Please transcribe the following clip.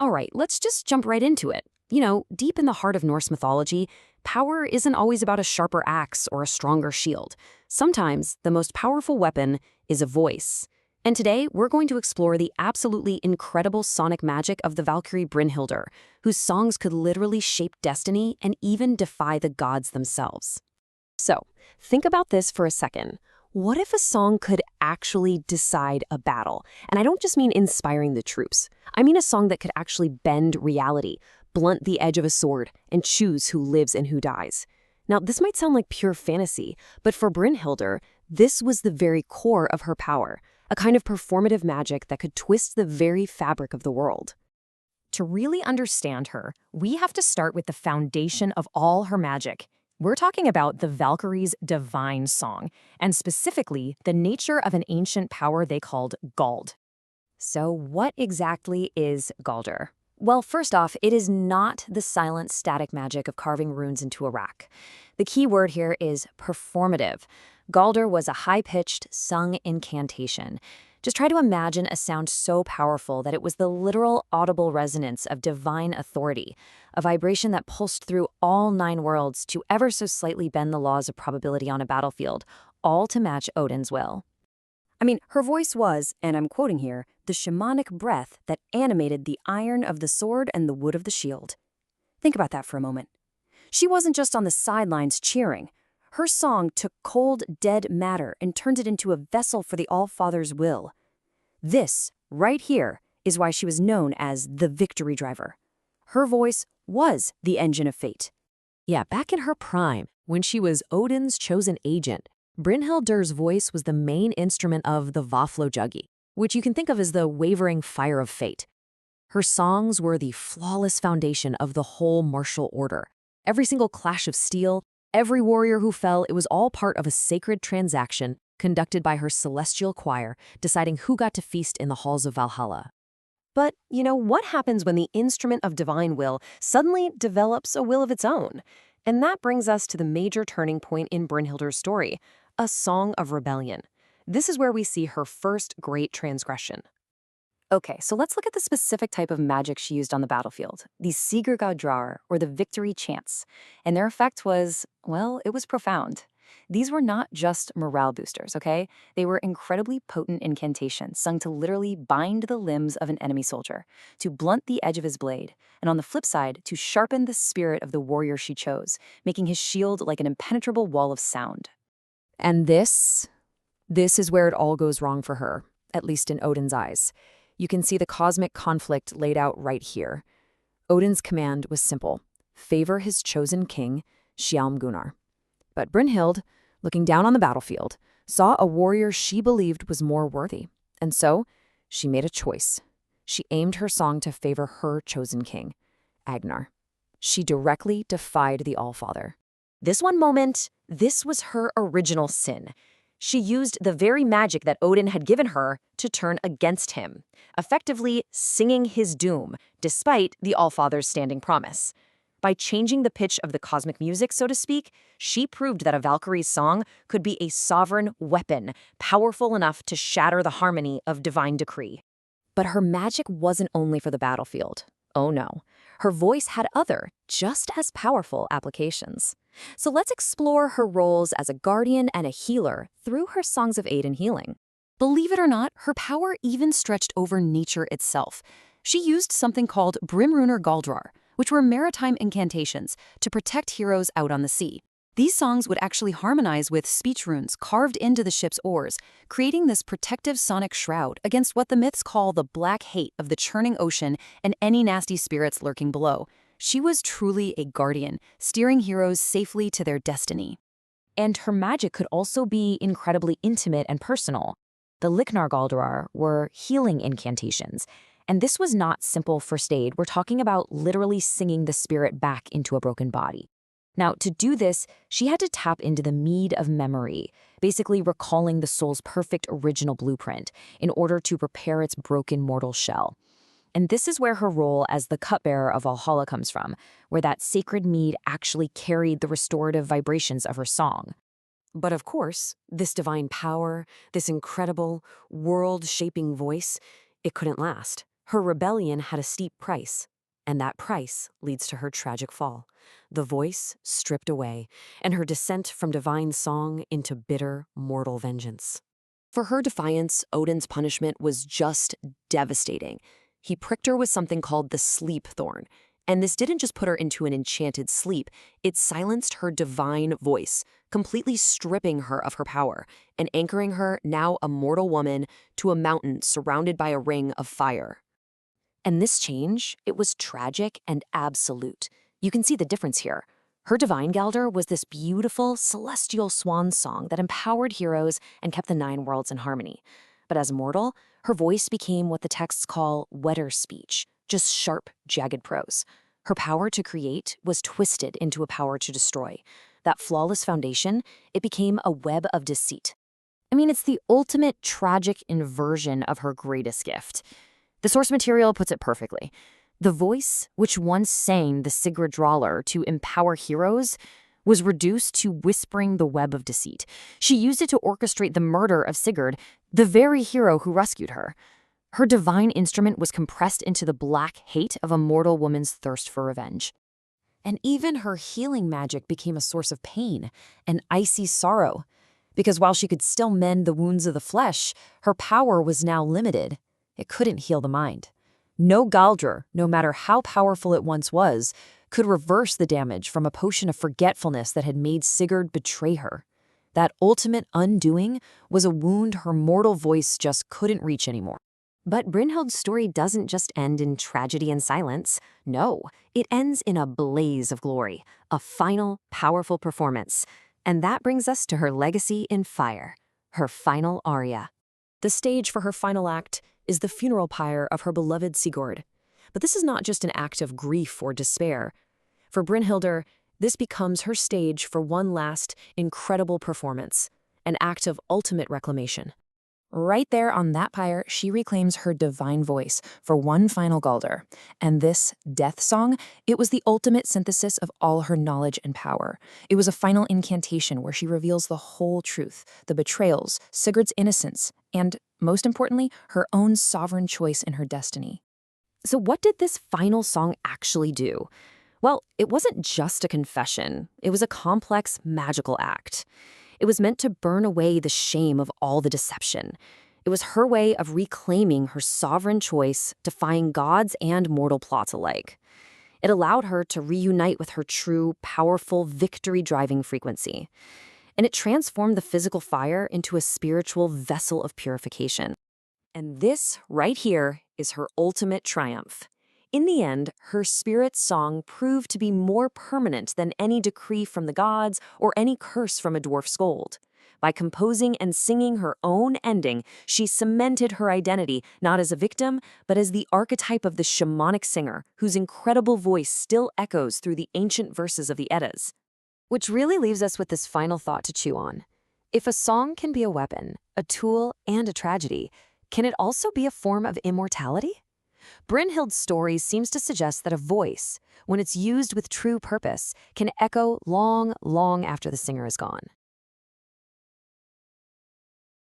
All right, let's just jump right into it. Deep in the heart of Norse mythology, power isn't always about a sharper axe or a stronger shield. Sometimes the most powerful weapon is a voice. And today, we're going to explore the absolutely incredible sonic magic of the Valkyrie Brynhildr, whose songs could literally shape destiny and even defy the gods themselves. So, think about this for a second. What if a song could actually decide a battle? And I don't just mean inspiring the troops. I mean a song that could actually bend reality, blunt the edge of a sword, and choose who lives and who dies. Now, this might sound like pure fantasy, but for Brynhildr, this was the very core of her power, a kind of performative magic that could twist the very fabric of the world. To really understand her, we have to start with the foundation of all her magic. We're talking about the Valkyrie's divine song, and specifically the nature of an ancient power they called Gald. So what exactly is Galdr? Well, first off, it is not the silent, static magic of carving runes into a rock. The key word here is performative. Galdr was a high-pitched, sung incantation. Just try to imagine a sound so powerful that it was the literal audible resonance of divine authority, a vibration that pulsed through all 9 worlds to ever so slightly bend the laws of probability on a battlefield, all to match Odin's will. I mean, her voice was, and I'm quoting here, the shamanic breath that animated the iron of the sword and the wood of the shield. Think about that for a moment. She wasn't just on the sidelines cheering. Her song took cold, dead matter and turned it into a vessel for the All-Father's will. This, right here, is why she was known as the victory driver. Her voice was the engine of fate. Yeah, back in her prime, when she was Odin's chosen agent, Brynhildr's voice was the main instrument of the Vaflojuggi, which you can think of as the wavering fire of fate. Her songs were the flawless foundation of the whole martial order. Every single clash of steel, every warrior who fell, it was all part of a sacred transaction conducted by her celestial choir, deciding who got to feast in the halls of Valhalla. But, what happens when the instrument of divine will suddenly develops a will of its own? And that brings us to the major turning point in Brynhildr's story, a song of rebellion. This is where we see her first great transgression. Okay, so let's look at the specific type of magic she used on the battlefield, the Sigurgardrar, or the victory chants. And their effect was, well, it was profound. These were not just morale boosters, okay? They were incredibly potent incantations sung to literally bind the limbs of an enemy soldier, to blunt the edge of his blade, and on the flip side, to sharpen the spirit of the warrior she chose, making his shield like an impenetrable wall of sound. And this is where it all goes wrong for her, at least in Odin's eyes. You can see the cosmic conflict laid out right here. Odin's command was simple: favor his chosen king, Gunnar. But Brynhild, looking down on the battlefield, saw a warrior she believed was more worthy. And so, she made a choice. She aimed her song to favor her chosen king, Agnar. She directly defied the Allfather. This one moment, this was her original sin. She used the very magic that Odin had given her to turn against him, effectively singing his doom, despite the Allfather's standing promise. By changing the pitch of the cosmic music, so to speak, she proved that a Valkyrie's song could be a sovereign weapon, powerful enough to shatter the harmony of divine decree. But her magic wasn't only for the battlefield. Oh no. Her voice had other, just as powerful applications. So let's explore her roles as a guardian and a healer through her songs of aid and healing. Believe it or not, her power even stretched over nature itself. She used something called Brimrunar Galdrar, which were maritime incantations to protect heroes out on the sea. These songs would actually harmonize with speech runes carved into the ship's oars, creating this protective sonic shroud against what the myths call the black hate of the churning ocean and any nasty spirits lurking below. She was truly a guardian, steering heroes safely to their destiny. And her magic could also be incredibly intimate and personal. The Liknar Galdrar were healing incantations, and this was not simple first aid. We're talking about literally singing the spirit back into a broken body. Now, to do this, she had to tap into the mead of memory, basically recalling the soul's perfect original blueprint in order to repair its broken mortal shell. And this is where her role as the cupbearer of Valhalla comes from, where that sacred mead actually carried the restorative vibrations of her song. But of course, this divine power, this incredible, world-shaping voice, it couldn't last. Her rebellion had a steep price, and that price leads to her tragic fall. The voice stripped away, and her descent from divine song into bitter, mortal vengeance. For her defiance, Odin's punishment was just devastating. He pricked her with something called the sleep thorn, and this didn't just put her into an enchanted sleep, it silenced her divine voice, completely stripping her of her power and anchoring her, now a mortal woman, to a mountain surrounded by a ring of fire. And this change, it was tragic and absolute. You can see the difference here. Her divine Galdr was this beautiful, celestial swan song that empowered heroes and kept the nine worlds in harmony. But as a mortal, her voice became what the texts call wetter speech, just sharp, jagged prose. Her power to create was twisted into a power to destroy. That flawless foundation, it became a web of deceit. I mean, it's the ultimate tragic inversion of her greatest gift. The source material puts it perfectly. The voice, which once sang the Sigurd Drawler to empower heroes, was reduced to whispering the web of deceit. She used it to orchestrate the murder of Sigurd, the very hero who rescued her. Her divine instrument was compressed into the black hate of a mortal woman's thirst for revenge. And even her healing magic became a source of pain, an icy sorrow. Because while she could still mend the wounds of the flesh, her power was now limited. It couldn't heal the mind. No Galdr, no matter how powerful it once was, could reverse the damage from a potion of forgetfulness that had made Sigurd betray her. That ultimate undoing was a wound her mortal voice just couldn't reach anymore. But Brynhild's story doesn't just end in tragedy and silence. No, it ends in a blaze of glory, a final, powerful performance. And that brings us to her legacy in fire, her final aria. The stage for her final act is the funeral pyre of her beloved Sigurd. But this is not just an act of grief or despair. For Brynhildr, this becomes her stage for one last, incredible performance, an act of ultimate reclamation. Right there on that pyre, she reclaims her divine voice for one final Galdr. And this death song, it was the ultimate synthesis of all her knowledge and power. It was a final incantation where she reveals the whole truth, the betrayals, Sigurd's innocence, and, most importantly, her own sovereign choice in her destiny. So what did this final song actually do? Well, it wasn't just a confession. It was a complex, magical act. It was meant to burn away the shame of all the deception. It was her way of reclaiming her sovereign choice, defying gods and mortal plots alike. It allowed her to reunite with her true, powerful, victory-driving frequency. And it transformed the physical fire into a spiritual vessel of purification. And this, right here, is her ultimate triumph. In the end, her spirit's song proved to be more permanent than any decree from the gods or any curse from a dwarf scold. By composing and singing her own ending, she cemented her identity not as a victim, but as the archetype of the shamanic singer whose incredible voice still echoes through the ancient verses of the Eddas. Which really leaves us with this final thought to chew on. If a song can be a weapon, a tool, and a tragedy, can it also be a form of immortality? Brynhild's story seems to suggest that a voice, when it's used with true purpose, can echo long, long after the singer is gone.